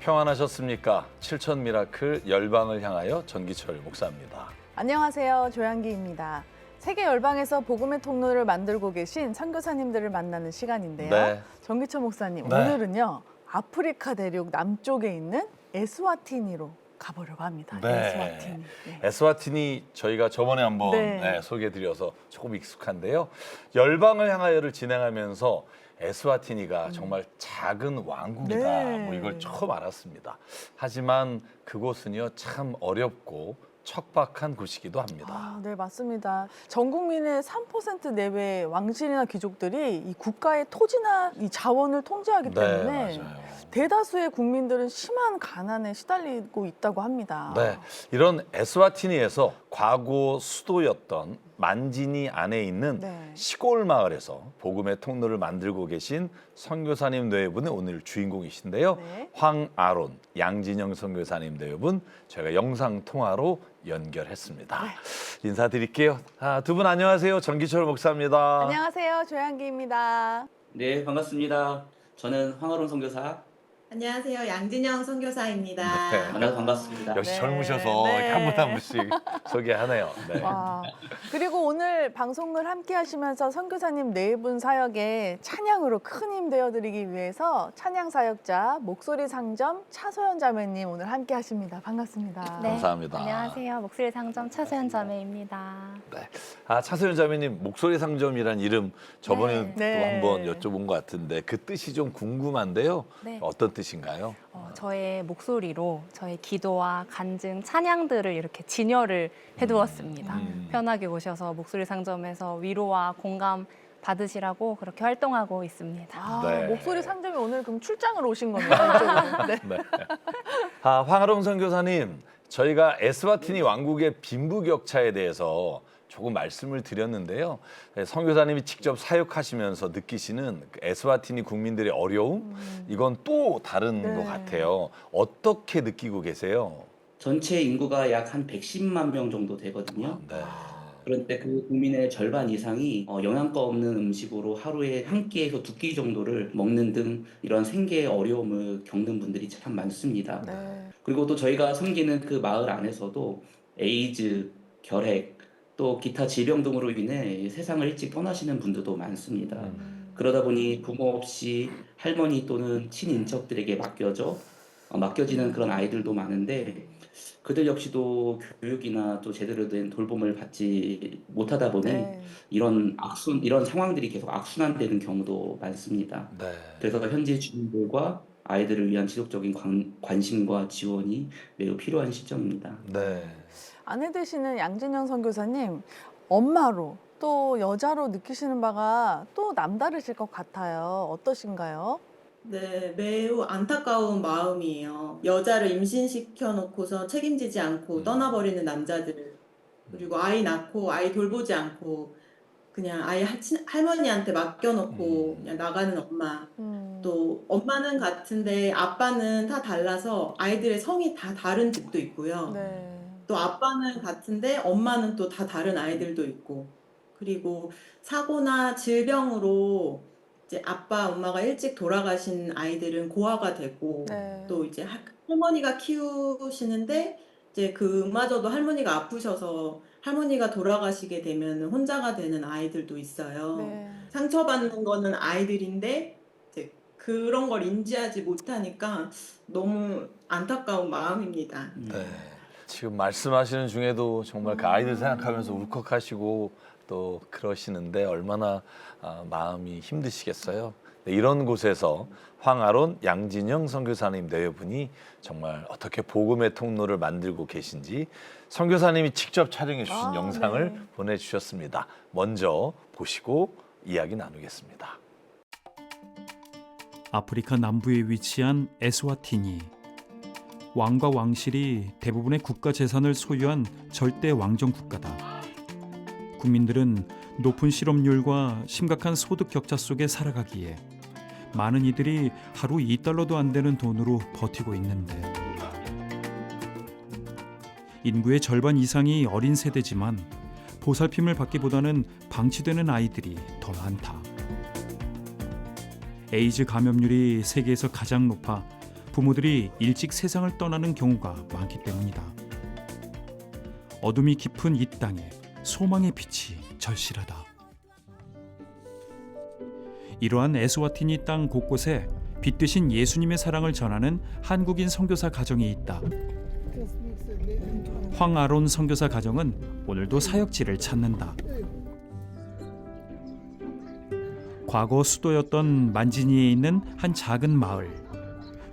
평안하셨습니까? 7천 미라클 열방을 향하여 전기철 목사입니다. 안녕하세요. 조양기입니다. 세계 열방에서 복음의 통로를 만들고 계신 선교사님들을 만나는 시간인데요. 네. 전기철 목사님, 네. 오늘은요. 아프리카 대륙 남쪽에 있는 에스와티니로 가보려고 합니다. 네. 에스와티니. 네. 에스와티니 저희가 저번에 한번 네. 소개해드려서 조금 익숙한데요. 열방을 향하여를 진행하면서 에스와티니가 정말 작은 왕국이다. 네. 뭐 이걸 처음 알았습니다. 하지만 그곳은요 참 어렵고 척박한 곳이기도 합니다. 아, 네, 맞습니다. 전 국민의 3% 내외의 왕실이나 귀족들이 이 국가의 토지나 이 자원을 통제하기 때문에 맞아요. 대다수의 국민들은 심한 가난에 시달리고 있다고 합니다. 네, 이런 에스와티니에서 과거 수도였던 만지니 안에 있는 네. 시골 마을에서 복음의 통로를 만들고 계신 선교사님 네분 오늘 주인공이신데요. 네. 황아론, 양진영 선교사님 네분 저희가 영상 통화로 연결했습니다. 네. 인사드릴게요. 두 분 안녕하세요. 전기철 목사입니다. 안녕하세요. 조양기입니다. 네, 반갑습니다. 저는 황아론 선교사. 안녕하세요. 양진영 선교사입니다. 네. 만나서 반갑습니다. 역시 네. 젊으셔서 네. 이렇게 한 분 한 분씩 소개하네요. 네. 와. 그리고 오늘 방송을 함께 하시면서 선교사님 네 분 사역에 찬양으로 큰 힘 되어드리기 위해서 찬양 사역자 목소리 상점 차소연 자매님 오늘 함께 하십니다. 반갑습니다. 네, 감사합니다. 안녕하세요. 목소리 상점 차소연 자매입니다. 네. 차소연 자매님 목소리 상점이란 이름 저번에 네. 또 네. 한번 여쭤본 것 같은데 그 뜻이 좀 궁금한데요. 네. 어떤 뜻인가요? 저의 목소리로 저의 기도와 간증, 찬양들을 이렇게 진열을 해두었습니다. 편하게 오셔서 목소리 상점에서 위로와 공감 받으시라고 그렇게 활동하고 있습니다. 아, 네. 목소리 상점이 오늘 그럼 출장을 오신 겁니다. 이쪽으로. 네. 네. 황아론 선교사님, 저희가 에스와티니 왕국의 빈부격차에 대해서 조금 말씀을 드렸는데요. 선교사님이 직접 사역하시면서 느끼시는 그 에스와티니 국민들의 어려움, 이건 또 다른 네. 것 같아요. 어떻게 느끼고 계세요? 전체 인구가 약 한 110만 명 정도 되거든요. 네. 그런데 그 국민의 절반 이상이 영양가 없는 음식으로 하루에 한 끼에서 두 끼 정도를 먹는 등 이런 생계의 어려움을 겪는 분들이 참 많습니다. 네. 그리고 또 저희가 섬기는 그 마을 안에서도 에이즈, 결핵, 또 기타 질병 등으로 인해 세상을 일찍 떠나시는 분들도 많습니다. 그러다 보니 부모 없이 할머니 또는 친인척들에게 맡겨지는 그런 아이들도 많은데 그들 역시도 교육이나 또 제대로 된 돌봄을 받지 못하다 보니 네. 이런 상황들이 계속 악순환되는 경우도 많습니다. 네. 그래서 현지 주민들과 아이들을 위한 지속적인 관심과 지원이 매우 필요한 시점입니다. 네. 아내 되시는 양진영 선교사님, 엄마로 또 여자로 느끼시는 바가 또 남다르실 것 같아요. 어떠신가요? 네, 매우 안타까운 마음이에요. 여자를 임신시켜 놓고서 책임지지 않고 떠나버리는 남자들, 그리고 아이 낳고 아이 돌보지 않고 그냥 아이 할머니한테 맡겨놓고 그냥 나가는 엄마. 또 엄마는 같은데 아빠는 다 달라서 아이들의 성이 다 다른 집도 있고요. 네. 또 아빠는 같은데 엄마는 또 다 다른 아이들도 있고, 그리고 사고나 질병으로 이제 아빠, 엄마가 일찍 돌아가신 아이들은 고아가 되고, 네. 또 이제 할머니가 키우시는데 이제 그마저도 할머니가 아프셔서 할머니가 돌아가시게 되면 혼자가 되는 아이들도 있어요. 네. 상처받는 거는 아이들인데 이제 그런 걸 인지하지 못하니까 너무 안타까운 마음입니다. 네. 지금 말씀하시는 중에도 정말 그 아이들 생각하면서 울컥하시고 또 그러시는데 얼마나 마음이 힘드시겠어요. 네, 이런 곳에서 황아론, 양진영 선교사님 네 분이 정말 어떻게 복음의 통로를 만들고 계신지 선교사님이 직접 촬영해 주신 영상을 네. 보내주셨습니다. 먼저 보시고 이야기 나누겠습니다. 아프리카 남부에 위치한 에스와티니. 왕과 왕실이 대부분의 국가 재산을 소유한 절대 왕정 국가다. 국민들은 높은 실업률과 심각한 소득 격차 속에 살아가기에 많은 이들이 하루 2달러도 안 되는 돈으로 버티고 있는데 인구의 절반 이상이 어린 세대지만 보살핌을 받기보다는 방치되는 아이들이 더 많다. 에이즈 감염률이 세계에서 가장 높아 부모들이 일찍 세상을 떠나는 경우가 많기 때문이다. 어둠이 깊은 이 땅에 소망의 빛이 절실하다. 이러한 에스와티니 땅 곳곳에 빛 되신 예수님의 사랑을 전하는 한국인 선교사 가정이 있다. 황아론 선교사 가정은 오늘도 사역지를 찾는다. 과거 수도였던 만지니에 있는 한 작은 마을.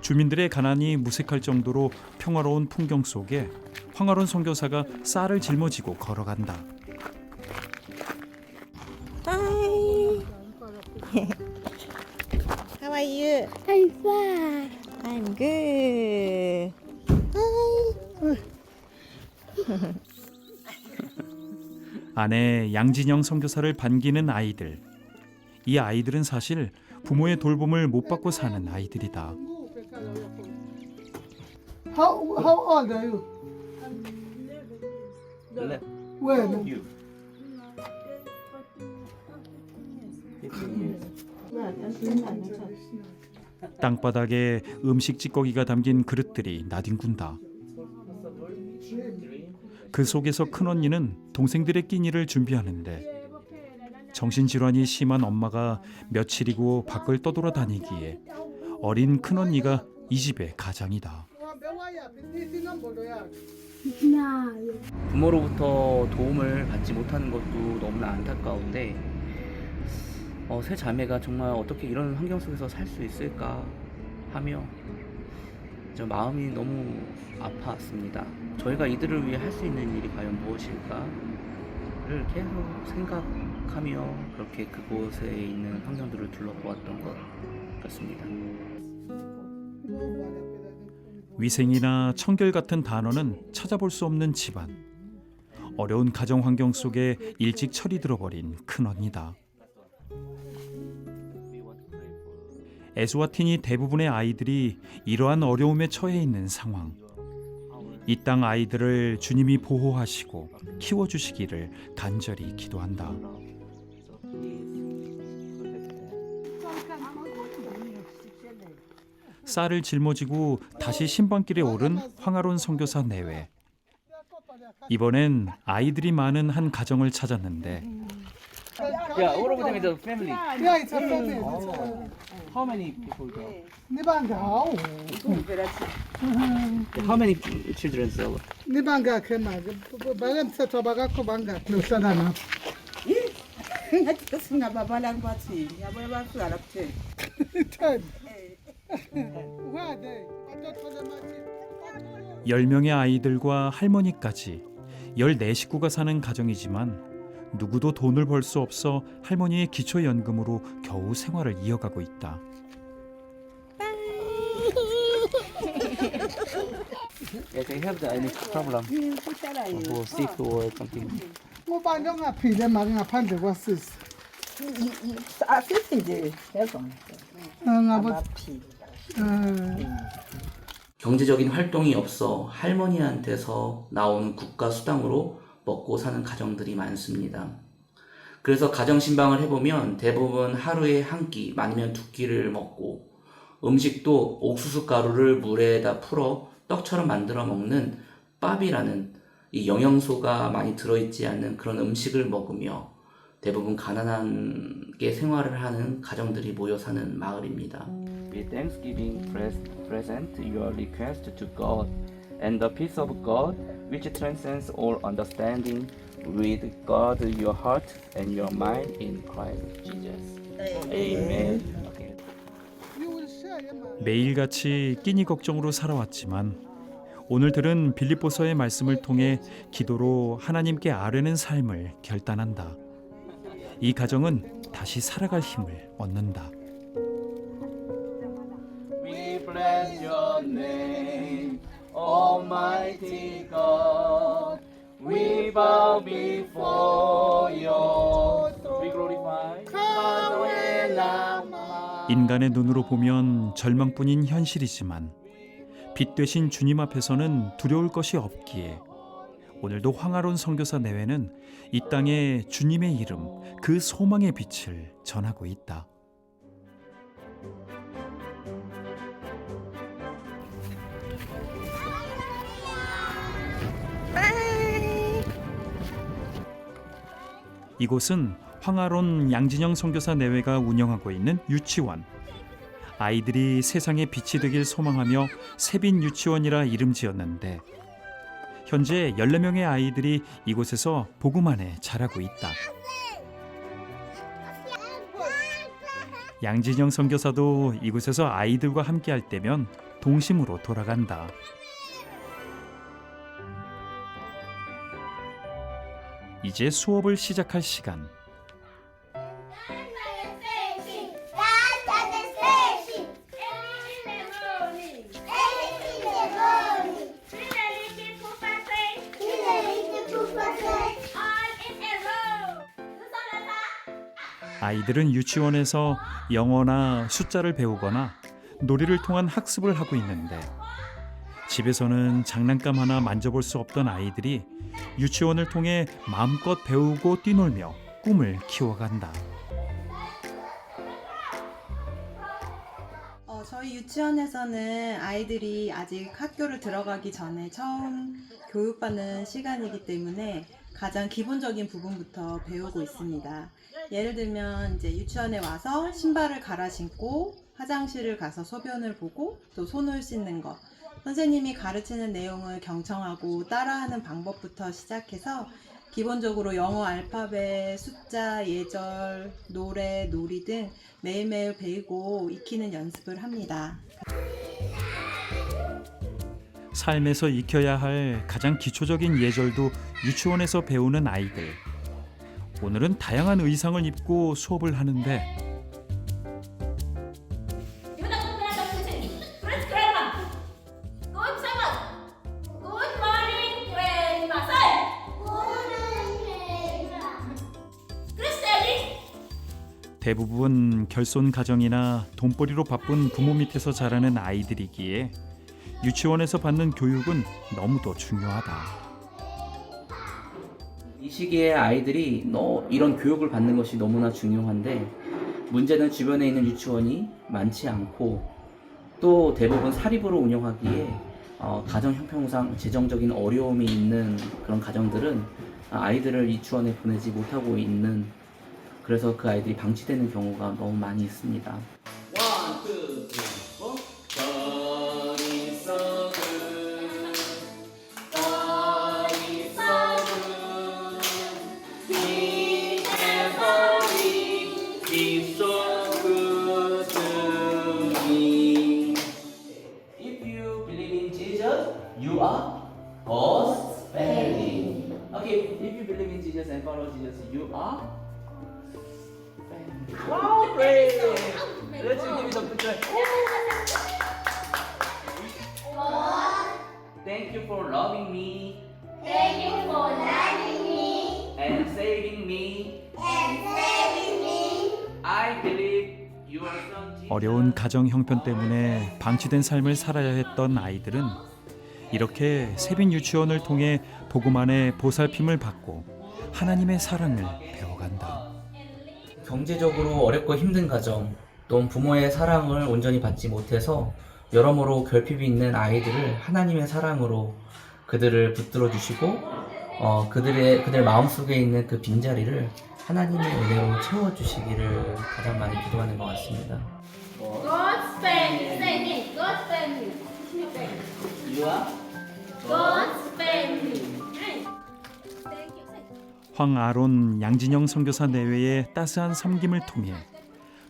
주민들의 가난이 무색할 정도로 평화로운 풍경 속에 황아론 선교사가 쌀을 짊어지고 걸어간다. Hi. How are you? I'm fine. I'm good. 아내 양진영 선교사를 반기는 아이들. 이 아이들은 사실 부모의 돌봄을 못 받고 사는 아이들이다. How old are you? Where? 땅바닥에 음식 찌꺼기가 담긴 그릇들이 나뒹군다. 그 속에서 큰언니는 동생들의 끼니를 준비하는데 정신질환이 심한 엄마가 며칠이고 밖을 떠돌아다니기에 어린 큰언니가 이 집의 가장이다. 부모로부터 도움을 받지 못하는 것도 너무나 안타까운데 세 자매가 정말 어떻게 이런 환경 속에서 살 수 있을까 하며 저 마음이 너무 아팠습니다. 저희가 이들을 위해 할 수 있는 일이 과연 무엇일까를 계속 생각하며 그렇게 그곳에 있는 환경들을 둘러보았던 것 같습니다. 위생이나 청결 같은 단어는 찾아볼 수 없는 집안. 어려운 가정 환경 속에 일찍 철이 들어버린 큰언니다. 에스와티니 대부분의 아이들이 이러한 어려움에 처해 있는 상황. 이 땅 아이들을 주님이 보호하시고 키워주시기를 간절히 기도한다. 쌀을 짊어지고 다시 신방길에 오른 황아론 선교사 내외. 이번엔 아이들이 많은 한 가정을 찾았는데 Yeah, all of them is a family. Yeah, it's a family. How many people there? Nibanga how? How many children there? Nibanga kema. Bagan sa tabaga ko banga. No sana na. Ten. Where are they? I thought for the magic. 10명의 아이들과 할머니까지 14식구가 사는 가정이지만 누구도 돈을 벌 수 없어 할머니의 기초연금으로 겨우 생활을 이어가고 있다. If they have any problem or sick or something. Mo ba nyong a pile mga pande wasis. Nga ba. 경제적인 활동이 없어 할머니한테서 나온 국가 수당으로 먹고 사는 가정들이 많습니다. 그래서 가정 신방을 해보면 대부분 하루에 한 끼, 많으면 두 끼를 먹고 음식도 옥수수 가루를 물에다 풀어 떡처럼 만들어 먹는 밥이라는 이 영양소가 많이 들어있지 않는 그런 음식을 먹으며 대부분 가난하게 생활을 하는 가정들이 모여 사는 마을입니다. With thanksgiving, present your request to God, and the peace of God, which transcends all understanding, will guard your heart and your mind in Christ Jesus. Amen. Okay. 매일같이 끼니 걱정으로 살아왔지만 오늘 들은 빌립보서의 말씀을 통해 기도로 하나님께 아뢰는 삶을 결단한다. 이 가정은 다시 살아갈 힘을 얻는다. We bless your name, Almighty God. We bow before your throne. We glorify. 인간의 눈으로 보면 절망뿐인 현실이지만 빛 되신 주님 앞에서는 두려울 것이 없기에 오늘도 황아론 선교사 내외는 이 땅에 주님의 이름, 그 소망의 빛을 전하고 있다. 이곳은 황아론 양진영 선교사 내외가 운영하고 있는 유치원. 아이들이 세상에 빛이 되길 소망하며 세빈 유치원이라 이름 지었는데 현재 14명의 아이들이 이곳에서 복음 안에 자라고 있다. 양진영 선교사도 이곳에서 아이들과 함께할 때면 동심으로 돌아간다. 이제 수업을 시작할 시간. 아이들은 유치원에서 영어나 숫자를 배우거나 놀이를 통한 학습을 하고 있는데 집에서는 장난감 하나 만져볼 수 없던 아이들이 유치원을 통해 마음껏 배우고 뛰놀며 꿈을 키워간다. 저희 유치원에서는 아이들이 아직 학교를 들어가기 전에 처음 교육받는 시간이기 때문에 가장 기본적인 부분부터 배우고 있습니다. 예를 들면 이제 유치원에 와서 신발을 갈아 신고 화장실을 가서 소변을 보고 또 손을 씻는 것, 선생님이 가르치는 내용을 경청하고 따라하는 방법부터 시작해서 기본적으로 영어 알파벳, 숫자, 예절, 노래, 놀이 등 매일매일 배우고 익히는 연습을 합니다. 삶에서 익혀야 할 가장 기초적인 예절도 유치원에서 배우는 아이들. 오늘은 다양한 의상을 입고 수업을 하는데 대부분 결손 가정이나 돈벌이로 바쁜 부모 밑에서 자라는 아이들이기에 유치원에서 받는 교육은 너무도 중요하다. 이 시기에 아이들이 이런 교육을 받는 것이 너무나 중요한데 문제는 주변에 있는 유치원이 많지 않고 또 대부분 사립으로 운영하기에 가정 형편상 재정적인 어려움이 있는 그런 가정들은 아이들을 유치원에 보내지 못하고 있는, 그래서 그 아이들이 방치되는 경우가 너무 많이 있습니다. You are God's family. Okay, if you believe in Jesus and follow Jesus, you are family. Wow, great! Let's give it a good try. Thank you for loving me. Thank you for loving me And saving me. and saving me. I believe your son Jesus. 어려운 가정 형편 때문에 방치된 삶을 살아야 했던 아이들은 이렇게 세빈 유치원을 통해 복음 안에 보살핌을 받고 하나님의 사랑을 배워간다. 경제적으로 어렵고 힘든 가정, 또 부모의 사랑을 온전히 받지 못해서 여러모로 결핍이 있는 아이들을 하나님의 사랑으로 그들을 붙들어 주시고 그들 마음속에 있는 그 빈자리를 하나님의 은혜로 채워주시기를 가장 많이 기도하는 것 같습니다. God's family. Say again. God's family. You are God's family. Thank you. 황아론 양진영 선교사 내외의 따스한 섬김을 통해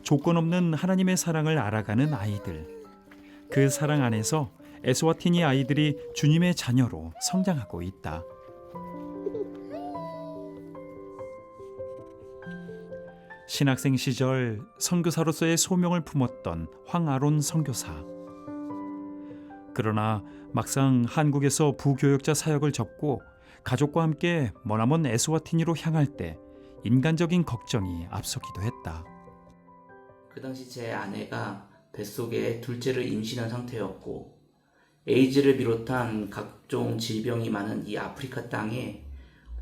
조건 없는 하나님의 사랑을 알아가는 아이들. 그 사랑 안에서 에스와티니 아이들이 주님의 자녀로 성장하고 있다. 신학생 시절 선교사로서의 소명을 품었던 황아론 선교사. 그러나 막상 한국에서 부교역자 사역을 접고 가족과 함께 머나먼 에스와티니로 향할 때 인간적인 걱정이 앞서기도 했다. 그 당시 제 아내가 뱃속에 둘째를 임신한 상태였고 에이즈를 비롯한 각종 질병이 많은 이 아프리카 땅에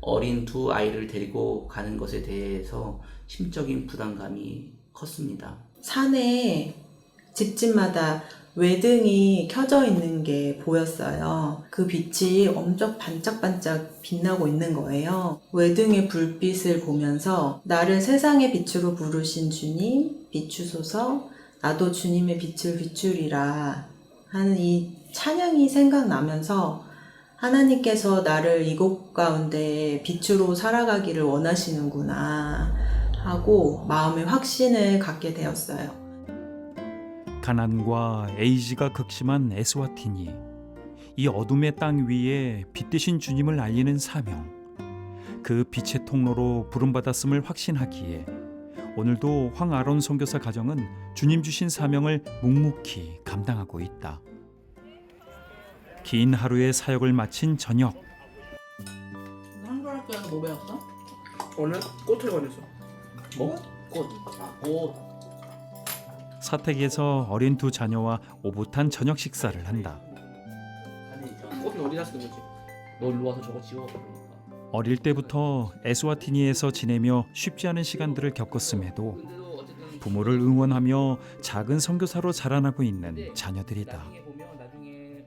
어린 두 아이를 데리고 가는 것에 대해서 심적인 부담감이 컸습니다. 산에 집집마다 외등이 켜져 있는 게 보였어요. 그 빛이 엄청 반짝반짝 빛나고 있는 거예요. 외등의 불빛을 보면서 나를 세상의 빛으로 부르신 주님 비추소서, 나도 주님의 빛을 비추리라 하는 이 찬양이 생각나면서 하나님께서 나를 이곳 가운데 빛으로 살아가기를 원하시는구나 하고 마음의 확신을 갖게 되었어요. 가난과 에이즈가 극심한 에스와티니, 이 어둠의 땅 위에 빛 대신 주님을 알리는 사명, 그 빛의 통로로 부름받았음을 확신하기에 오늘도 황아론 선교사 가정은 주님 주신 사명을 묵묵히 감당하고 있다. 긴 하루의 사역을 마친 저녁, 한글학교에서 뭐 배웠어? 오늘 꽃을 건졌어. 뭐? 꽃. 아, 꽃. 사택에서 어린 두 자녀와 오붓한 저녁 식사를 한다. 꽃은 어디다 쓰는 거지? 너 일로 와서 저거 지워. 어릴 때부터 에스와티니에서 지내며 쉽지 않은 시간들을 겪었음에도 부모를 응원하며 작은 선교사로 자라나고 있는 자녀들이다. 나중에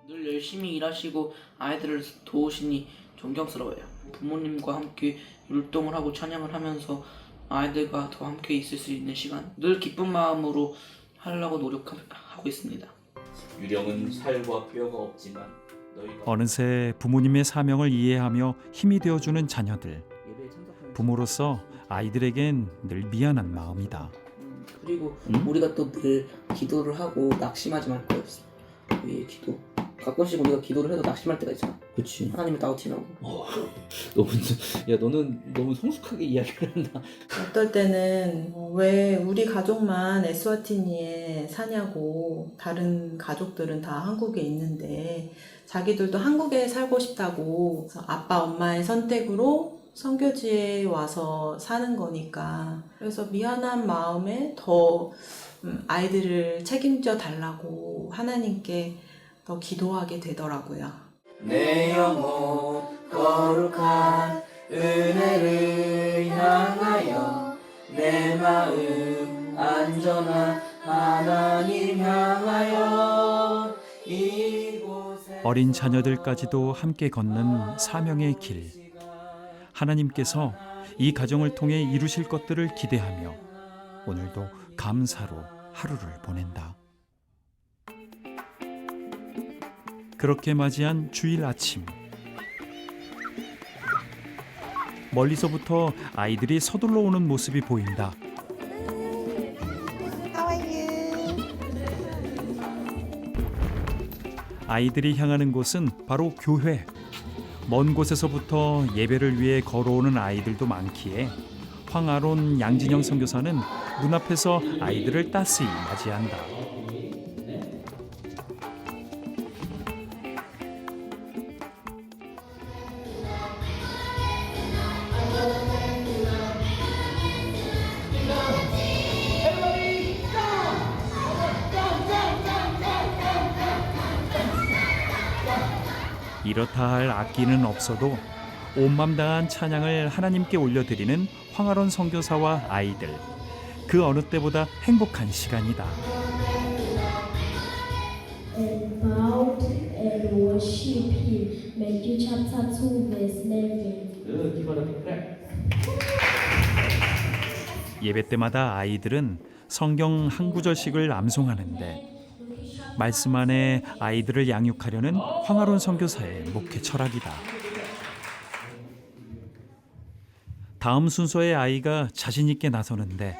늘 열심히 일하시고 아이들을 도우시니 존경스러워요. 부모님과 함께 율동을 하고 찬양을 하면서 아이들과 더 함께 있을 수 있는 시간, 늘 기쁜 마음으로 하려고 노력하고 있습니다. 유령은 살과 뼈가 없지만 너희가 어느새 부모님의 사명을 이해하며 힘이 되어주는 자녀들. 부모로서 아이들에겐 늘 미안한 마음이다. 그리고 우리가 또 늘 기도를 하고 낙심하지 말 거였어. 우리의 기도. 가끔씩 우리가 기도를 해도 낙심할 때가 있잖아. 그치. 하나님을 다우팅하고. 너는 너무 성숙하게 이야기를 한다. 어떨 때는 왜 우리 가족만 에스와티니에 사냐고, 다른 가족들은 다 한국에 있는데 자기들도 한국에 살고 싶다고, 그래서 아빠 엄마의 선택으로 선교지에 와서 사는 거니까, 그래서 미안한 마음에 더 아이들을 책임져 달라고 하나님께 더 기도하게 되더라고요. 내 영혼 거룩한 은혜를 향하여 내 마음 안전한 하나님 향하여 이곳에 어린 자녀들까지도 함께 걷는 사명의 길. 하나님께서 이 가정을 통해 이루실 것들을 기대하며 오늘도 감사로 하루를 보낸다. 그렇게 맞이한 주일 아침. 멀리서부터 아이들이 서둘러 오는 모습이 보인다. 아이들이 향하는 곳은 바로 교회. 먼 곳에서부터 예배를 위해 걸어오는 아이들도 많기에 황아론 양진영 선교사는 문 앞에서 아이들을 따스히 맞이한다. 이렇다 할 악기는 없어도 온맘 다한 찬양을 하나님께 올려드리는 황아론 선교사와 아이들. 그 어느 때보다 행복한 시간이다. And bowed and worship Him. Matthew chapter 2 verse 11. 예배 때마다 아이들은 성경 한 구절씩을 암송하는데 말씀 안에 아이들을 양육하려는 황아론 선교사의 목회 철학이다. 다음 순서의 아이가 자신 있게 나서는데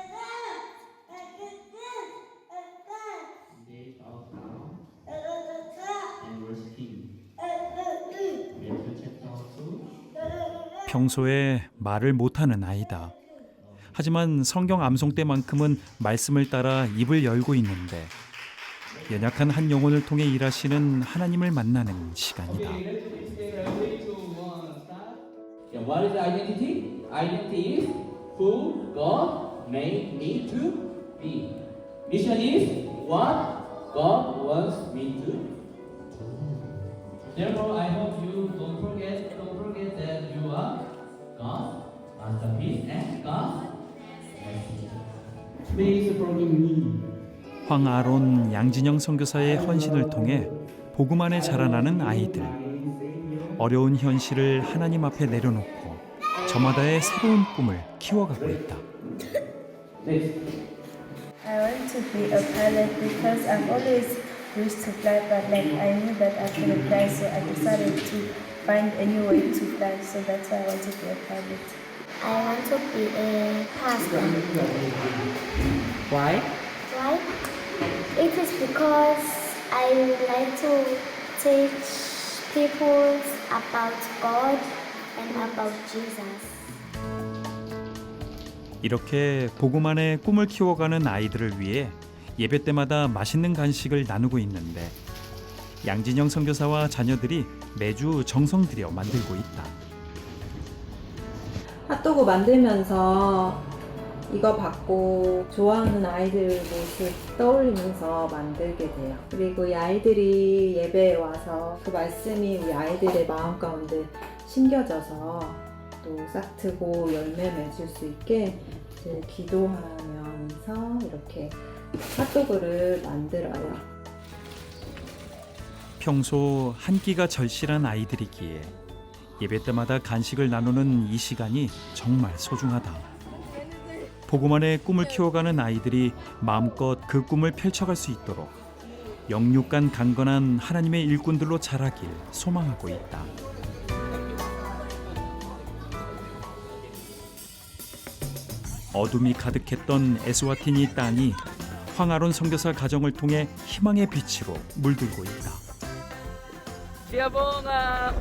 평소에 말을 못하는 아이다. 하지만 성경 암송 때만큼은 말씀을 따라 입을 열고 있는데 연약한 한 영혼을 통해 일하시는 하나님을 만나는 시간이다. What is identity? Identity is who God made me to be. Mission is what God wants me to do. Therefore, I hope you don't forget that you are God's masterpiece and God's message. Please forgive me. 황아론 양진영 선교사의 헌신을 통해 복음 안에 자라나는 아이들. 어려운 현실을 하나님 앞에 내려놓고 저마다의 새로운 꿈을 키워가고 있다. I want to be a pilot because I've always wished to fly, but like I knew that I couldn't fly, so I decided to find a new way to fly. So that's why I want to be a pilot. I want to be a pastor. Why? Why? It is because I would like to teach people about God and about Jesus. 이렇게 복음 안에 꿈을 키워가는 아이들을 위해 예배 때마다 맛있는 간식을 나누고 있는데 양진영 선교사와 자녀들이 매주 정성 들여 만들고 있다. 핫도그 만들면서 이거 받고 좋아하는 아이들 모습 떠올리면서 만들게 돼요. 그리고 이 아이들이 예배에 와서 그 말씀이 우리 아이들의 마음 가운데 심겨져서 또 싹트고 열매 맺을 수 있게 기도하면서 이렇게 핫도그를 만들어요. 평소 한 끼가 절실한 아이들이기에 예배 때마다 간식을 나누는 이 시간이 정말 소중하다. 복음 안에 꿈을 키워가는 아이들이 마음껏 그 꿈을 펼쳐갈 수 있도록 영육간 강건한 하나님의 일꾼들로 자라길 소망하고 있다. 어둠이 가득했던 에스와티니 땅이 황아론 선교사 가정을 통해 희망의 빛으로 물들고 있다. 시아봉아.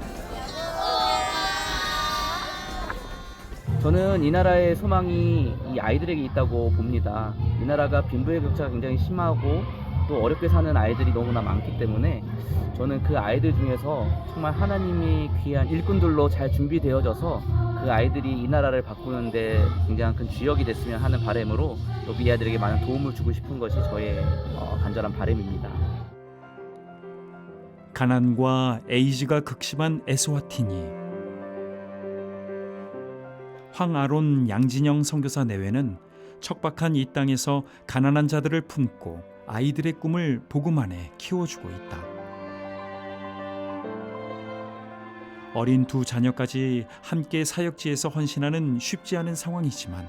저는 이 나라의 소망이 이 아이들에게 있다고 봅니다. 이 나라가 빈부의 격차가 굉장히 심하고 또 어렵게 사는 아이들이 너무나 많기 때문에 저는 그 아이들 중에서 정말 하나님이 귀한 일꾼들로 잘 준비되어져서 그 아이들이 이 나라를 바꾸는데 굉장히 큰 주역이 됐으면 하는 바람으로 또 이 아이들에게 많은 도움을 주고 싶은 것이 저의 간절한 바람입니다. 가난과 에이즈가 극심한 에스와티니. 황아론 양진영 선교사 내외는 척박한 이 땅에서 가난한 자들을 품고 아이들의 꿈을 복음 안에 키워주고 있다. 어린 두 자녀까지 함께 사역지에서 헌신하는 쉽지 않은 상황이지만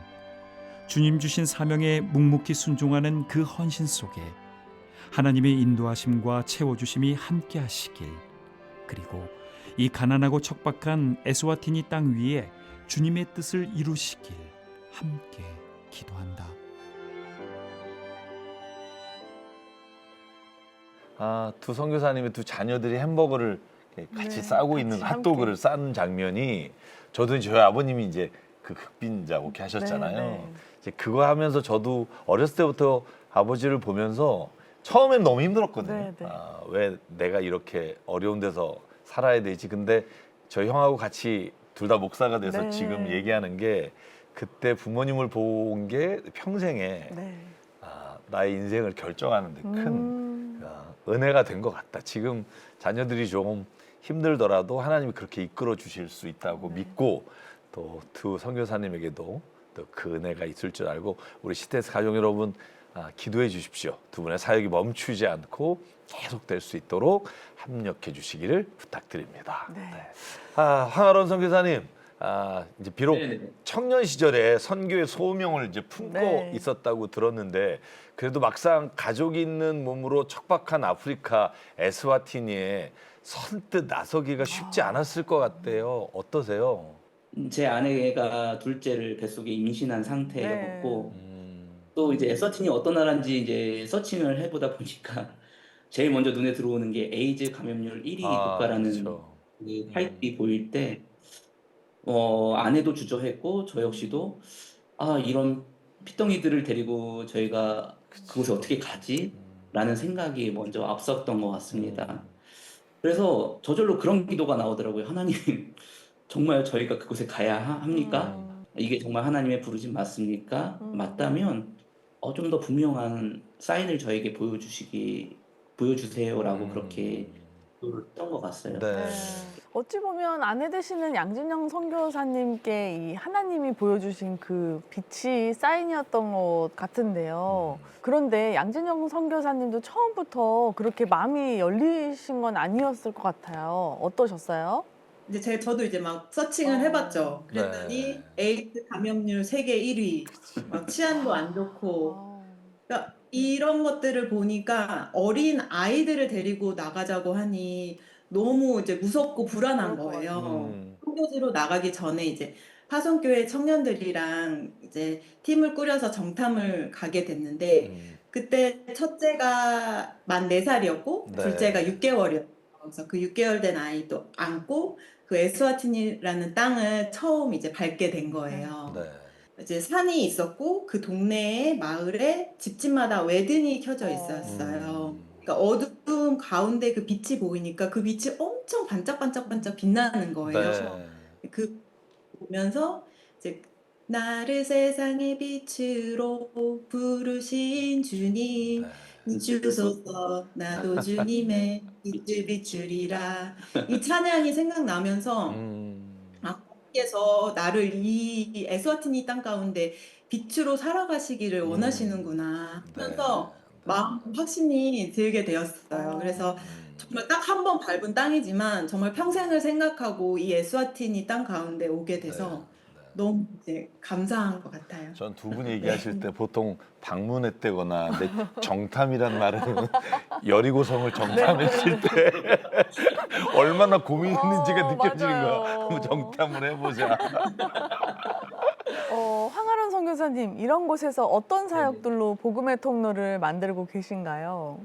주님 주신 사명에 묵묵히 순종하는 그 헌신 속에 하나님의 인도하심과 채워주심이 함께 하시길, 그리고 이 가난하고 척박한 에스와티니 땅 위에 주님의 뜻을 이루시길 함께 기도한다. 두 선교사님의 두 자녀들이 햄버거를 같이 네, 싸고 같이 있는 함께. 핫도그를 싸는 장면이, 저도 저희 아버님이 이제 그 흑빈자 오케이 하셨잖아요. 네. 이제 그거 하면서 저도 어렸을 때부터 아버지를 보면서 처음엔 너무 힘들었거든요. 네. 왜 내가 이렇게 어려운 데서 살아야 되지? 근데 저희 형하고 같이 둘 다 목사가 돼서 네. 지금 얘기하는 게, 그때 부모님을 본 게 평생에 네. 나의 인생을 결정하는 데 큰 은혜가 된 것 같다. 지금 자녀들이 조금 힘들더라도 하나님이 그렇게 이끌어 주실 수 있다고 믿고, 또 두 선교사님에게도 또 그 은혜가 있을 줄 알고, 우리 시테스 가족 여러분 기도해 주십시오. 두 분의 사역이 멈추지 않고 계속될 수 있도록 협력해 주시기를 부탁드립니다. 네. 황아론 선교사님, 이제 비록 네네네. 청년 시절에 선교의 소명을 이제 품고 네. 있었다고 들었는데, 그래도 막상 가족이 있는 몸으로 척박한 아프리카 에스와티니에 선뜻 나서기가 쉽지 않았을 것 같아요. 어떠세요? 제 아내가 둘째를 뱃속에 임신한 상태였고, 음, 또 이제 에스와티니 어떤 나라인지 이제 서칭을 해보다 보니까 제일 먼저 눈에 들어오는 게 에이즈 감염률 1위 국가라는 그렇죠. 그 타입이 보일 때, 아내도 주저했고 저 역시도 이런 피덩이들을 데리고 저희가 그곳에 어떻게 가지? 라는 생각이 먼저 앞섰던 것 같습니다. 그래서 저절로 그런 기도가 나오더라고요. 하나님, 정말 저희가 그곳에 가야 합니까? 이게 정말 하나님의 부르심 맞습니까? 맞다면 좀 더 분명한 사인을 저에게 보여주세요라고 그렇게 기도를 했던 것 같아요. 네. 어찌 보면 아내 되시는 양진영 선교사님께 이 하나님이 보여주신 그 빛이 사인이었던 것 같은데요. 그런데 양진영 선교사님도 처음부터 그렇게 마음이 열리신 건 아니었을 것 같아요. 어떠셨어요? 이제 저도 이제 막 서칭을 해봤죠. 그랬더니 에이드스 감염률 세계 1위, 막 치안도 안 좋고. 그러니까 이런 것들을 보니까 어린 아이들을 데리고 나가자고 하니 너무 이제 무섭고 불안한 거예요. 선교지로 나가기 전에 이제 파송교회 청년들이랑 이제 팀을 꾸려서 정탐을 가게 됐는데 그때 첫째가 만 4살이었고 둘째가 6개월이었어요. 그래서 그 6개월 된 아이도 안고 그 에스와티니라는 땅을 처음 이제 밟게 된 거예요. 이제 산이 있었고 그 동네에 마을에 집집마다 외등이 켜져 있었어요. 그러니까 어두움 가운데 그 빛이 보이니까 그 빛이 엄청 반짝반짝반짝 빛나는 거예요. 그 보면서 이제 나를 세상의 빛으로 부르신 주님 비추소서 나도 주님의 빛을 비추리라. 이 찬양이 생각나면서 하나님께서 나를 이 에스와티니 땅 가운데 빛으로 살아가시기를 원하시는구나 하면서 마음 확신이 들게 되었어요. 그래서 정말 딱 한 번 밟은 땅이지만 정말 평생을 생각하고 이 에스와티니 땅 가운데 오게 돼서 너무 이제 감사한 것 같아요. 전 두 분이 얘기하실 때 보통 방문했다거나 내 정탐이란 말은 여리고성을 정탐했을 때 얼마나 고민했는지가 느껴지는 거야. 한번 정탐을 해보자. 황아론 선교사님, 이런 곳에서 어떤 사역들로 복음의 통로를 만들고 계신가요?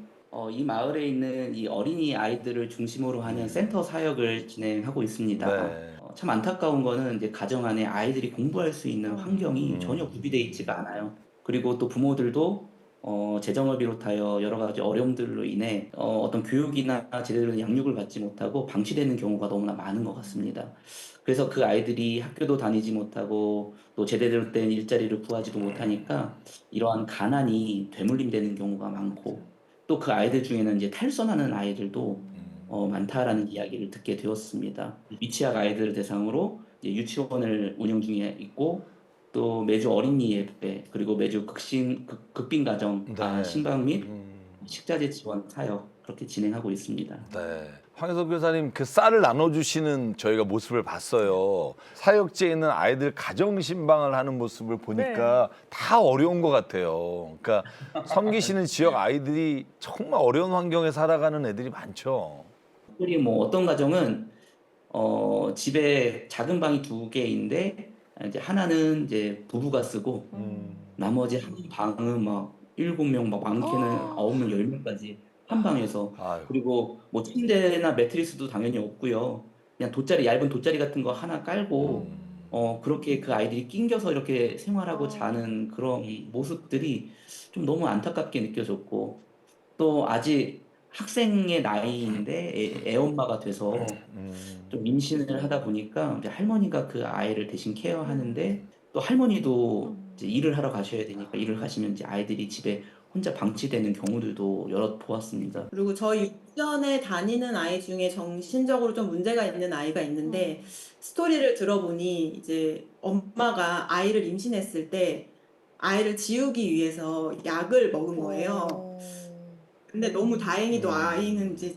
이 마을에 있는 이 어린이 아이들을 중심으로 하는 센터 사역을 진행하고 있습니다. 참 안타까운 거는 이제 가정 안에 아이들이 공부할 수 있는 환경이 전혀 구비되어 있지가 않아요. 그리고 또 부모들도 재정을 비롯하여 여러 가지 어려움들로 인해 어떤 교육이나 제대로 된 양육을 받지 못하고 방치되는 경우가 너무나 많은 것 같습니다. 그래서 그 아이들이 학교도 다니지 못하고 또 제대로 된 일자리를 구하지도 못하니까 이러한 가난이 되물림되는 경우가 많고 또 그 아이들 중에는 이제 탈선하는 아이들도 많다라는 이야기를 듣게 되었습니다. 미취학 아이들을 대상으로 이제 유치원을 운영 중에 있고 또 매주 어린이 예배 그리고 매주 극빈 가정 신방 및 식자재 지원 사역 그렇게 진행하고 있습니다. 네. 황혜석 교사님 그 쌀을 나눠주시는 저희가 모습을 봤어요. 사역지에 있는 아이들 가정 신방을 하는 모습을 보니까 다 어려운 것 같아요. 그러니까 섬기시는 지역 아이들이 정말 어려운 환경에 살아가는 애들이 많죠. 특별히 뭐 어떤 가정은 집에 작은 방이 2개인데 이제 하나는 이제 부부가 쓰고 나머지 한 방은 막 7명, 막 많게는 9명, 10명까지 한 방에서 그리고 뭐 침대나 매트리스도 당연히 없고요. 그냥 얇은 돗자리 같은 거 하나 깔고 그렇게 그 아이들이 낑겨서 이렇게 생활하고 자는 그런 모습들이 좀 너무 안타깝게 느껴졌고 또 아직 학생의 나이인데 애엄마가 돼서 좀 임신을 하다 보니까 이제 할머니가 그 아이를 대신 케어하는데 또 할머니도 이제 일을 하러 가셔야 되니까 일을 하시면 이제 아이들이 집에 혼자 방치되는 경우들도 여러 보았습니다. 그리고 저희 유치원에 다니는 아이 중에 정신적으로 좀 문제가 있는 아이가 있는데 스토리를 들어보니 이제 엄마가 아이를 임신했을 때 아이를 지우기 위해서 약을 먹은 거예요. 근데 너무 다행히도 아이는 이제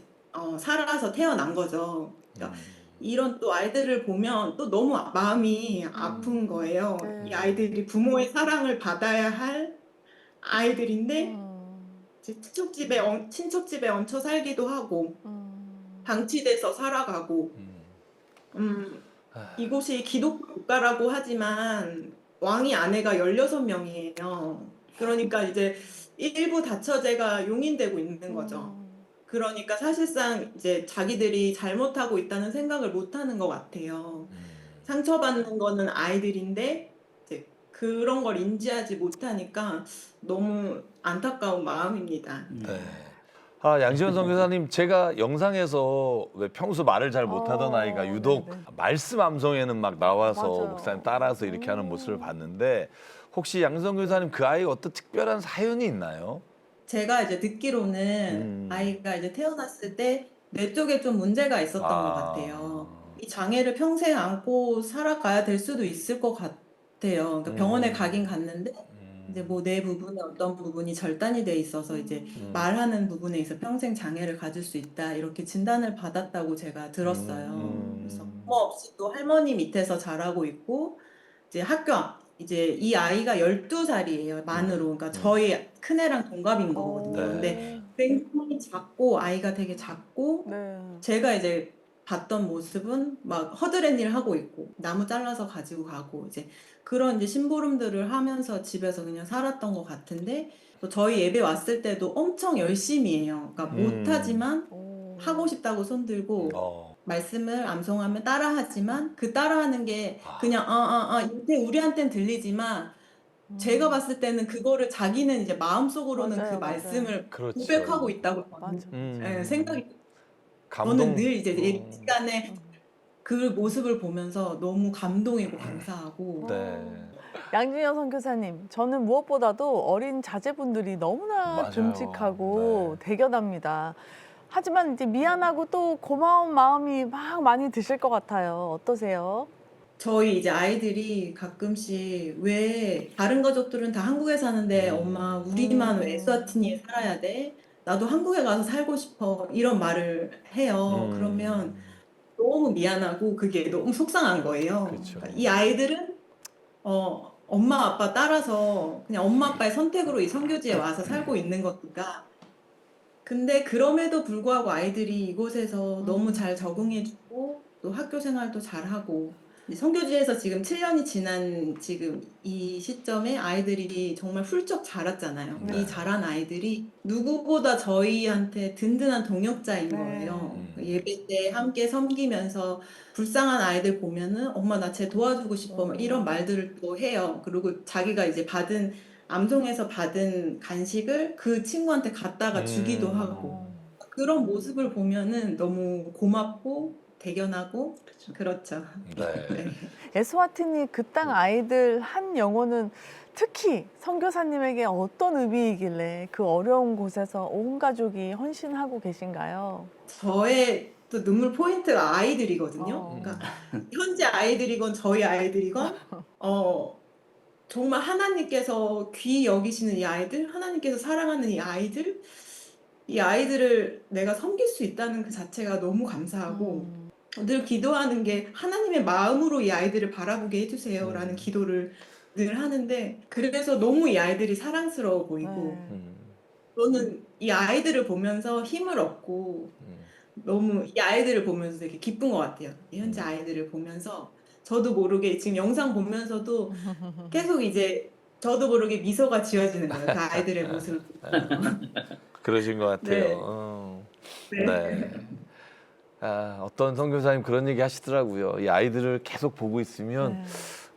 살아서 태어난 거죠. 그러니까 이런 또 아이들을 보면 또 너무 마음이 아픈 거예요. 이 아이들이 부모의 사랑을 받아야 할 아이들인데 이제 친척집에 얹혀 살기도 하고 방치돼서 살아가고 이곳이 기독교 국가라고 하지만 왕이 아내가 16명이에요. 그러니까 이제 일부 다처제가 용인되고 있는 거죠. 그러니까 사실상 이제 자기들이 잘못하고 있다는 생각을 못 하는 것 같아요. 상처받는 거는 아이들인데 이제 그런 걸 인지하지 못하니까 너무 안타까운 마음입니다. 네. 양지원 선교사님, 제가 영상에서 왜 평소 말을 잘 못하던 아이가 유독 말씀 암송에는 막 나와서 목사님 따라서 이렇게 하는 모습을 봤는데 혹시 양지원 교사님 그 아이가 어떤 특별한 사연이 있나요? 제가 이제 듣기로는 아이가 이제 태어났을 때 뇌 쪽에 좀 문제가 있었던 것 같아요. 이 장애를 평생 안고 살아가야 될 수도 있을 것 같아요. 그러니까 병원에 가긴 갔는데 이제 뭐 내 부분에 어떤 부분이 절단이 돼 있어서 이제 말하는 부분에 있어 평생 장애를 가질 수 있다 이렇게 진단을 받았다고 제가 들었어요. 그래서 부모 없이 또 할머니 밑에서 자라고 있고 이제 이제 이 아이가 12살이에요, 만으로. 그러니까 저희 큰애랑 동갑인 거거든요. 근데 굉장히 작고 아이가 되게 작고 네. 제가 이제 봤던 모습은 막 허드렛 일 하고 있고 나무 잘라서 가지고 가고 이제 그런 이제 심부름들을 하면서 집에서 그냥 살았던 것 같은데 또 저희 예배 왔을 때도 엄청 열심히 해요. 그러니까 못하지만 하고 싶다고 손들고 말씀을 암송하면 따라하지만 그 따라하는 게 그냥 이때 우리한테는 들리지만 제가 봤을 때는 그거를 자기는 이제 마음속으로는 맞아요, 그 맞아요. 말씀을 그렇죠. 고백하고 있다고 예, 생각이 저는 늘 이제 이 시간에 그 모습을 보면서 너무 감동이고 감사하고 네. 양진영 선교사님, 저는 무엇보다도 어린 자제분들이 너무나 맞아요. 듬직하고 대견합니다. 하지만 이제 미안하고 또 고마운 마음이 막 많이 드실 것 같아요. 어떠세요? 저희 이제 아이들이 가끔씩 왜 다른 가족들은 다 한국에 사는데 엄마 우리만 왜 에스와티니에 살아야 돼? 나도 한국에 가서 살고 싶어. 이런 말을 해요. 그러면 너무 미안하고 그게 너무 속상한 거예요. 그렇죠. 그러니까 이 아이들은 엄마 아빠 따라서 그냥 엄마 아빠의 선택으로 이 선교지에 와서 살고 있는 거니까. 근데 그럼에도 불구하고 아이들이 이곳에서 너무 잘 적응해주고 또 학교 생활도 잘하고 선교지에서 지금 7년이 지난 지금 이 시점에 아이들이 정말 훌쩍 자랐잖아요. 이 자란 아이들이 누구보다 저희한테 든든한 동역자인 거예요. 예배 때 함께 섬기면서 불쌍한 아이들 보면은 엄마 나 쟤 도와주고 싶어 막 이런 말들을 또 해요. 그리고 자기가 이제 암송에서 받은 간식을 그 친구한테 갖다가 주기도 하고 그런 모습을 보면은 너무 고맙고 대견하고 그렇죠. 네. 에스와티니 그 땅 아이들 한 영혼은 특히 선교사님에게 어떤 의미이길래 그 어려운 곳에서 온 가족이 헌신하고 계신가요? 저의 또 눈물 포인트가 아이들이거든요. 그러니까 현재 아이들이건 저희 아이들이건 정말 하나님께서 귀히 여기시는 이 아이들, 하나님께서 사랑하는 이 아이들을 내가 섬길 수 있다는 그 자체가 너무 감사하고 늘 기도하는 게 하나님의 마음으로 이 아이들을 바라보게 해주세요라는 기도를 늘 하는데 그래서 너무 이 아이들이 사랑스러워 보이고 저는 이 아이들을 보면서 힘을 얻고 너무 이 아이들을 보면서 되게 기쁜 것 같아요. 이 현재 아이들을 보면서 저도 모르게 지금 영상 보면서도 계속 이제 저도 모르게 미소가 지어지는 거예요. 그 아이들의 모습을 보면서. 그러신 것 같아요. 네. 어떤 선교사님 그런 얘기 하시더라고요. 이 아이들을 계속 보고 있으면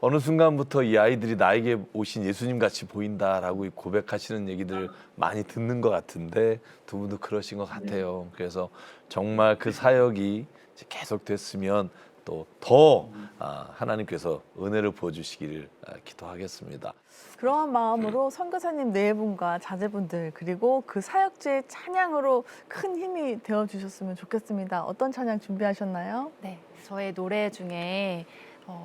어느 순간부터 이 아이들이 나에게 오신 예수님 같이 보인다라고 고백하시는 얘기들 많이 듣는 것 같은데 두 분도 그러신 것 같아요. 그래서 정말 그 사역이 계속 됐으면 또 더 하나님께서 은혜를 부어주시기를 기도하겠습니다. 그러한 마음으로 선교사님 네 분과 자제분들 그리고 그 사역지의 찬양으로 큰 힘이 되어주셨으면 좋겠습니다. 어떤 찬양 준비하셨나요? 네, 저의 노래 중에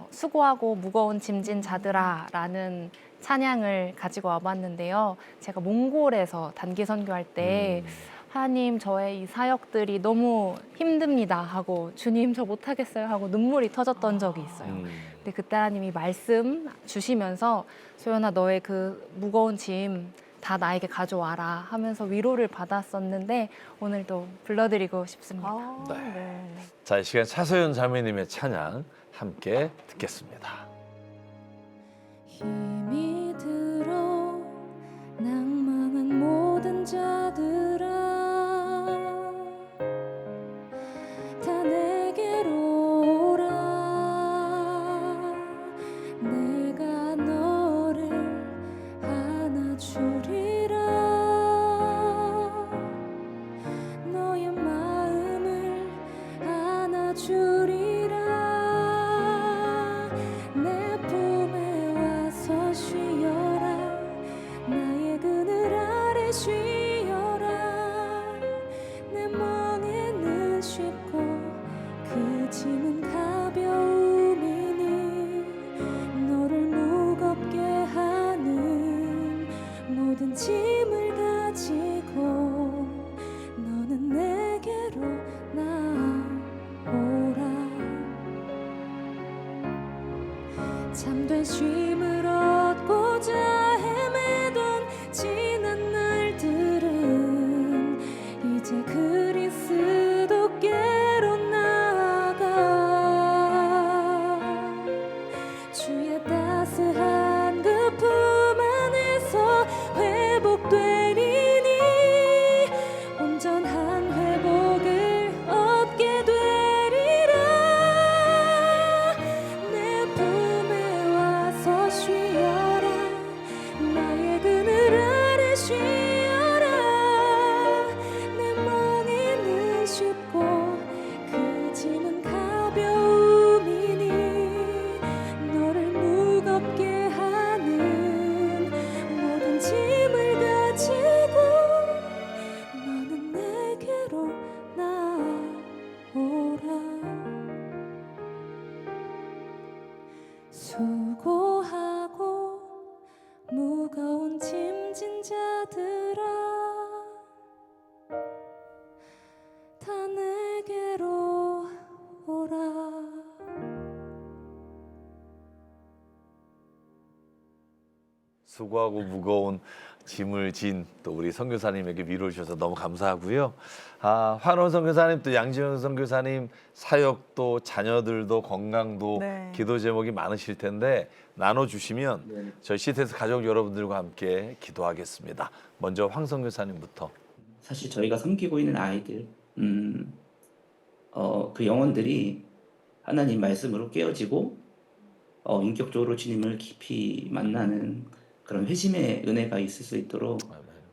수고하고 무거운 짐진 자들아 라는 찬양을 가지고 와봤는데요. 제가 몽골에서 단기 선교할 때 하나님 저의 이 사역들이 너무 힘듭니다 하고 주님 저 못하겠어요 하고 눈물이 터졌던 적이 있어요. 근데 그때 하나님이 말씀 주시면서 소연아 너의 그 무거운 짐 다 나에게 가져와라 하면서 위로를 받았었는데 오늘도 불러드리고 싶습니다. 자, 이 시간 차소연 자매님의 찬양 함께 듣겠습니다. 힘이 들어 낭망한 모든 자들아 다 내게로 오라 내가 너를 안아주리라 너의 마음을 안아주리라 내 품에 와서 쉬 혼자 쉼을 얻고자 헤매던 지난 날들은 이제 그리스도께로 나아가 주의 따스한 그 품 안에서 회복되리니 온전한 회복을 얻게 되리라. 내 품에 와서 쉬어라. 나의 그늘 아래 쉬어라. 내 멍에는 쉽고 그 짐은 가벼움이니 너를 무겁게 하는 모든 짐을 가지고 너는 내게로 나오라. 수고하고 무거운 짐진 자들아 다 내게로 오라. 수고하고 무거운 짐을 진 또 우리 선교사님에게 위로를 주셔서 너무 감사하고요. 환원 선교사님 또 양지영 선교사님 사역도 자녀들도 건강도 네. 기도 제목이 많으실 텐데 나눠주시면 저희 CTS 가족 여러분들과 함께 기도하겠습니다. 먼저 황 선교사님부터. 사실 저희가 섬기고 있는 아이들, 그 영혼들이 하나님 말씀으로 깨어지고 인격적으로 주님을 깊이 만나는 그런 회심의 은혜가 있을 수 있도록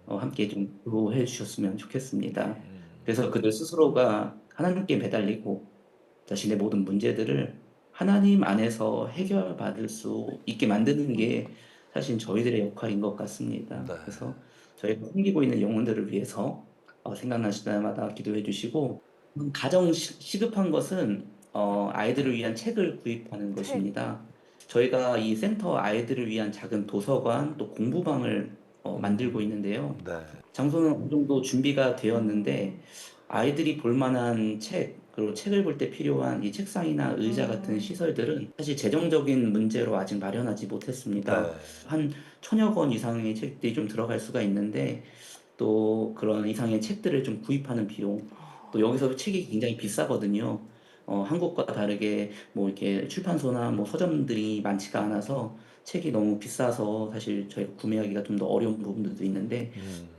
함께 좀 기도해 주셨으면 좋겠습니다. 그래서 그들 스스로가 하나님께 매달리고 자신의 모든 문제들을 하나님 안에서 해결받을 수 있게 만드는 게 사실 저희들의 역할인 것 같습니다. 네. 그래서 저희가 섬기고 있는 영혼들을 위해서 생각나실 때마다 기도해 주시고 가장 시급한 것은 아이들을 위한 책을 구입하는 것입니다. 저희가 이 센터 아이들을 위한 작은 도서관 또 공부방을 만들고 있는데요. 네. 장소는 어느 정도 준비가 되었는데 아이들이 볼 만한 책 그리고 책을 볼 때 필요한 이 책상이나 의자 같은 시설들은 사실 재정적인 문제로 아직 마련하지 못했습니다. 네. 한 1,000여 권 이상의 책들이 좀 들어갈 수가 있는데 또 그런 이상의 책들을 좀 구입하는 비용 또 여기서 책이 굉장히 비싸거든요. 한국과 다르게 뭐 이렇게 출판소나 뭐 서점들이 많지가 않아서 책이 너무 비싸서 사실 저희가 구매하기가 좀 더 어려운 부분들도 있는데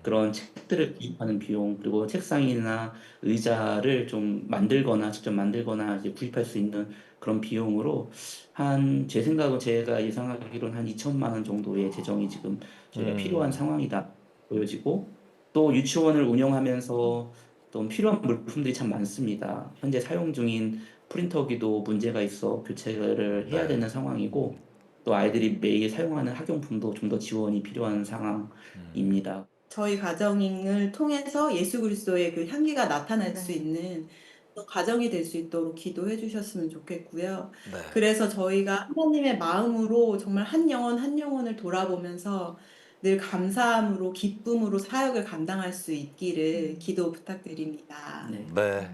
그런 책들을 구입하는 비용 그리고 책상이나 의자를 좀 만들거나 직접 만들거나 이제 구입할 수 있는 그런 비용으로 한 제 생각은 제가 예상하기로는 한 2천만 원 정도의 재정이 지금 저희가 필요한 상황이다 보여지고 또 유치원을 운영하면서 또 필요한 물품들이 참 많습니다. 현재 사용 중인 프린터기도 문제가 있어 교체를 해야 되는 상황이고 또 아이들이 매일 사용하는 학용품도 좀 더 지원이 필요한 상황입니다. 저희 가정을 통해서 예수 그리스도의 그 향기가 나타날 수 있는 그런 가정이 될 수 있도록 기도해 주셨으면 좋겠고요. 네. 그래서 저희가 하나님의 마음으로 정말 한 영혼 한 영혼을 돌아보면서 늘 감사함으로 기쁨으로 사역을 감당할 수 있기를 기도 부탁드립니다. 네. 네.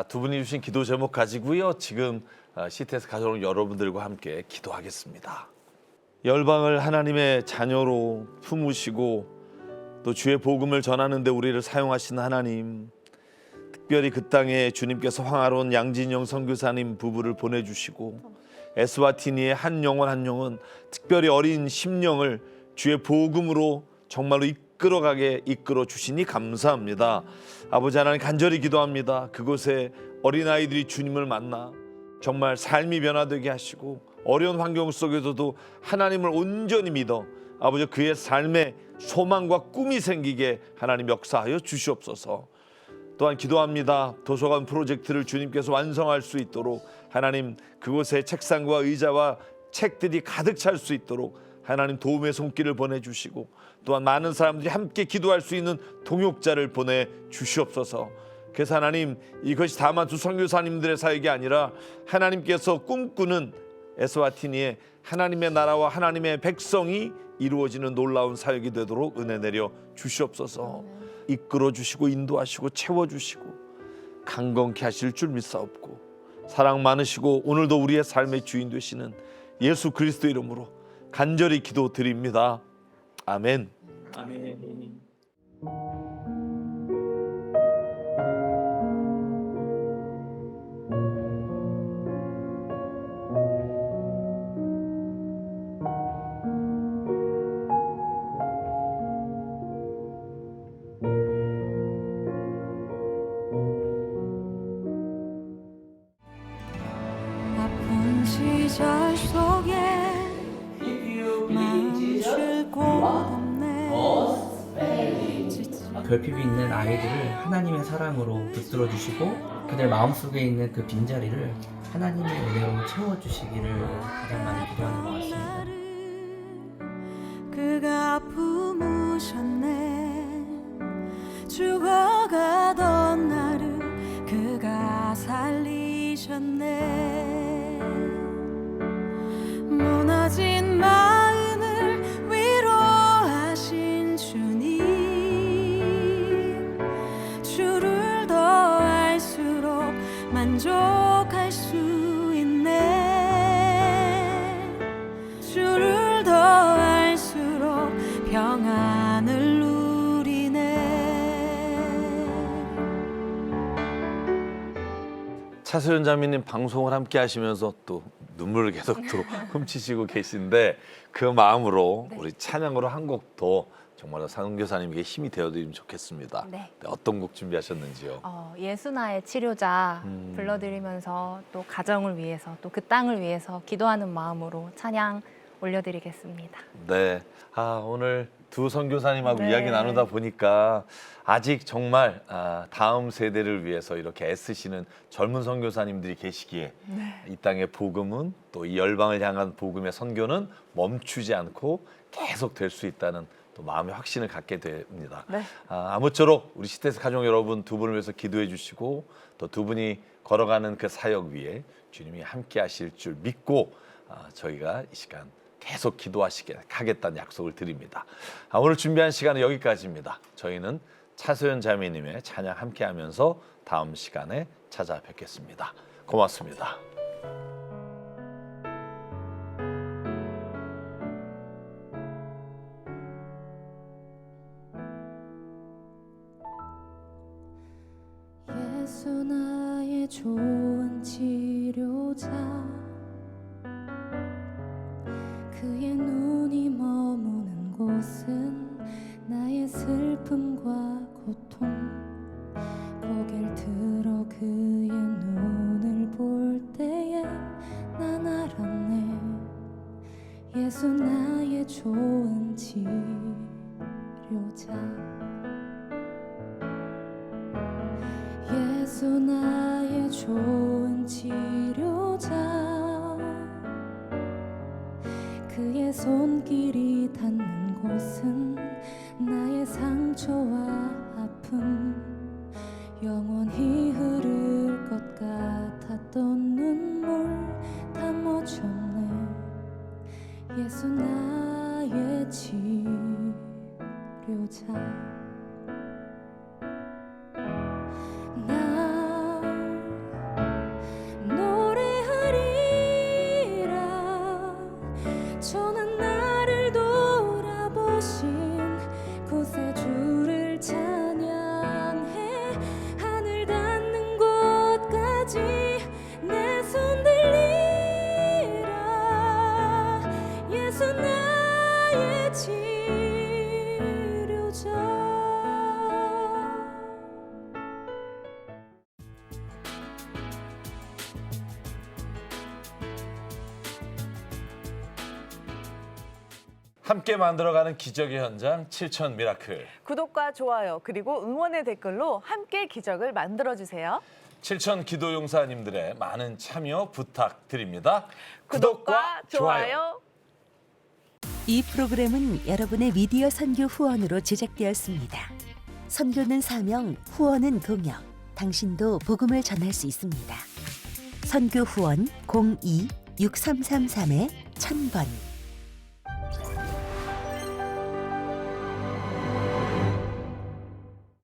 두 분이 주신 기도 제목 가지고요. 지금 CTS 가족 여러분들과 함께 기도하겠습니다. 열방을 하나님의 자녀로 품으시고 또 주의 복음을 전하는 데 우리를 사용하신 하나님, 특별히 그 땅에 주님께서 황하론 양진영 선교사님 부부를 보내주시고 에스와티니의 한 영혼 한 영혼 특별히 어린 심령을 주의 복음으로 정말로 이끌어 주시니 감사합니다. 아버지 하나님 간절히 기도합니다. 그곳에 어린아이들이 주님을 만나 정말 삶이 변화되게 하시고 어려운 환경 속에서도 하나님을 온전히 믿어 아버지 그의 삶에 소망과 꿈이 생기게 하나님 역사하여 주시옵소서. 또한 기도합니다. 도서관 프로젝트를 주님께서 완성할 수 있도록 하나님 그곳에 책상과 의자와 책들이 가득 찰 수 있도록 하나님 도움의 손길을 보내주시고 또한 많은 사람들이 함께 기도할 수 있는 동역자를 보내주시옵소서. 그래서 하나님 이것이 다만 두 선교사님들의 사역이 아니라 하나님께서 꿈꾸는 에스와티니의 하나님의 나라와 하나님의 백성이 이루어지는 놀라운 사역이 되도록 은혜 내려 주시옵소서. 이끌어 주시고 인도하시고 채워주시고 강건케 하실 줄 믿사옵고 사랑 많으시고 오늘도 우리의 삶의 주인 되시는 예수 그리스도 이름으로 간절히 기도드립니다. 아멘. 아멘. 아픈 시절 속에 마음 곳 없네. 결핍이 있는 아이들을 하나님의 사랑으로 붙들어 주시고 그들 마음속에 있는 그 빈자리를 하나님의 은혜로 채워주시기를 가장 많이 기도하는 것 같습니다. 그가 품으셨네. 죽어가던 나를 그가 살리셨네. 무너진 마음을 위로하신 주님, 주를 더 알수록 만족할 수 있네. 주를 더 알수록 평안을 누리네. 차소연 자매님 방송을 함께 하시면서 또 눈물을 계속 또 훔치시고 계신데 그 마음으로 우리 찬양으로 한 곡 더 정말 선교사님에게 힘이 되어드리면 좋겠습니다. 네. 어떤 곡 준비하셨는지요? 예수나의 치료자 불러드리면서 또 가정을 위해서 또 그 땅을 위해서 기도하는 마음으로 찬양 올려드리겠습니다. 네. 오늘 두 선교사님하고 네. 이야기 나누다 보니까 아직 정말 다음 세대를 위해서 이렇게 애쓰시는 젊은 선교사님들이 계시기에 이 땅의 복음은 또 이 열방을 향한 복음의 선교는 멈추지 않고 계속 될 수 있다는 또 마음의 확신을 갖게 됩니다. 네. 아무쪼록 우리 시대스 가족 여러분 두 분을 위해서 기도해 주시고 또 두 분이 걸어가는 그 사역 위에 주님이 함께 하실 줄 믿고 저희가 이 시간 계속 기도하시게 하겠다는 약속을 드립니다. 오늘 준비한 시간은 여기까지입니다. 저희는 차소연 자매님의 찬양 함께 하면서 다음 시간에 찾아뵙겠습니다. 고맙습니다. 예수 나의 좋은 치료자, 그의 눈이 머무는 곳은 나의 슬픔과 고통. 고개를 들어 그의 눈을 볼 때에 난 알았네. 예수 나의 좋은 치료자. 예수 나의 좋은 치료자. 그의 손길이 닿는 곳은 나의 상처와 아픔. 영원히 흐를 것 같았던 눈물 다 멎었네. 예수 나의 치료자. 나 노래하리라. 저는 나를 돌아보신 곳에 주를 찬양해. 하늘 닿는 곳까지 내 손 들리라. 예수 나의 치료자. 함께 만들어가는 기적의 현장 7천 미라클. 구독과 좋아요 그리고 응원의 댓글로 함께 기적을 만들어주세요. 7천 기도 용사님들의 많은 참여 부탁드립니다. 구독과 좋아요. 이 프로그램은 여러분의 미디어 선교 후원으로 제작되었습니다. 선교는 사명, 후원은 동역. 당신도 복음을 전할 수 있습니다. 선교 후원 02-6333-1000번